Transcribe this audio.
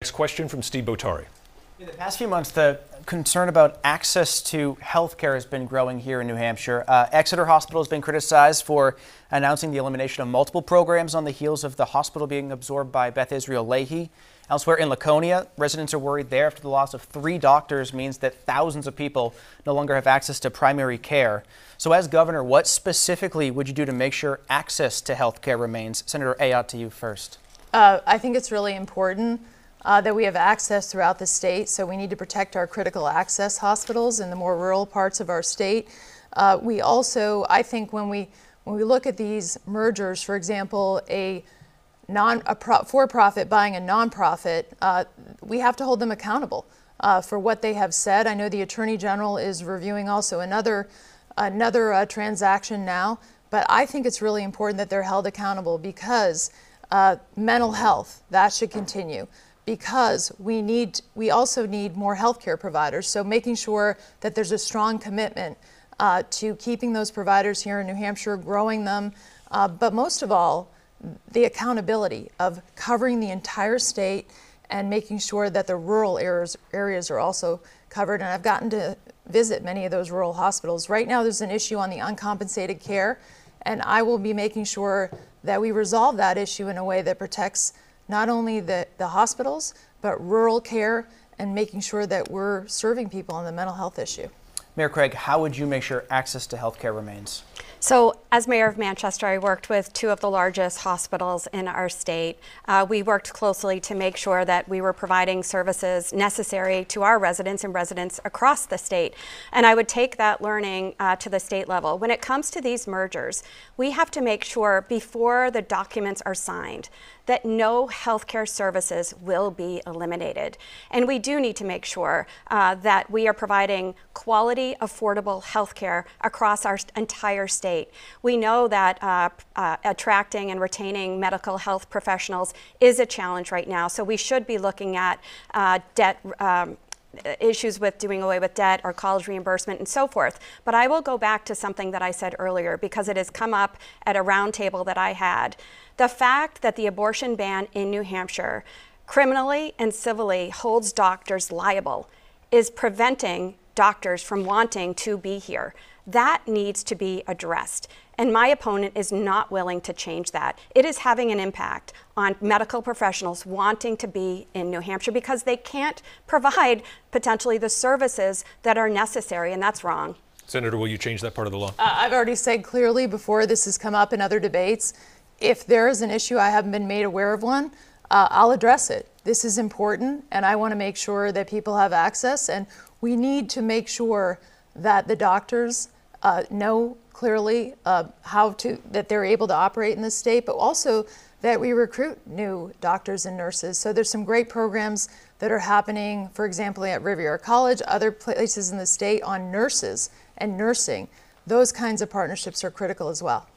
Next question from Steve Botari. In the past few months, the concern about access to health care has been growing here in New Hampshire. Exeter Hospital has been criticized for announcing the elimination of multiple programs on the heels of the hospital being absorbed by Beth Israel Lahey. Elsewhere in Laconia, residents are worried there after the loss of 3 doctors means that thousands of people no longer have access to primary care. So as governor, what specifically would you do to make sure access to health care remains? Senator Ayotte, to you first. I think it's really important that we have access throughout the state, so we need to protect our critical access hospitals in the more rural parts of our state. We also, I think when we look at these mergers, for example, a for-profit buying a nonprofit, we have to hold them accountable for what they have said. I know the Attorney General is reviewing also another transaction now, but I think it's really important that they're held accountable because mental health, that should continue. Because we also need more healthcare providers. So making sure that there's a strong commitment to keeping those providers here in New Hampshire, growing them, but most of all, the accountability of covering the entire state and making sure that the rural areas are also covered. And I've gotten to visit many of those rural hospitals. Right now there's an issue on the uncompensated care, and I will be making sure that we resolve that issue in a way that protects not only the hospitals, but rural care and making sure that we're serving people on the mental health issue. Mayor Craig, how would you make sure access to health care remains? So as mayor of Manchester, I worked with 2 of the largest hospitals in our state. We worked closely to make sure that we were providing services necessary to our residents and residents across the state. And I would take that learning to the state level. When it comes to these mergers, we have to make sure before the documents are signed that no healthcare services will be eliminated. And we do need to make sure that we are providing quality, affordable healthcare across our entire state. We know that attracting and retaining medical health professionals is a challenge right now, so we should be looking at debt issues with doing away with debt or college reimbursement and so forth. But I will go back to something that I said earlier because it has come up at a roundtable that I had. The fact that the abortion ban in New Hampshire criminally and civilly holds doctors liable is preventing doctors from wanting to be here. That needs to be addressed. And my opponent is not willing to change that. It is having an impact on medical professionals wanting to be in New Hampshire because they can't provide potentially the services that are necessary, and that's wrong. Senator, will you change that part of the law? I've already said clearly before this has come up in other debates, if there is an issue I haven't been made aware of one, I'll address it. This is important, and I want to make sure that people have access, and we need to make sure that the doctors know clearly that they're able to operate in this state, but also that we recruit new doctors and nurses. So there's some great programs that are happening, for example, at Riviera College, other places in the state on nurses and nursing. Those kinds of partnerships are critical as well.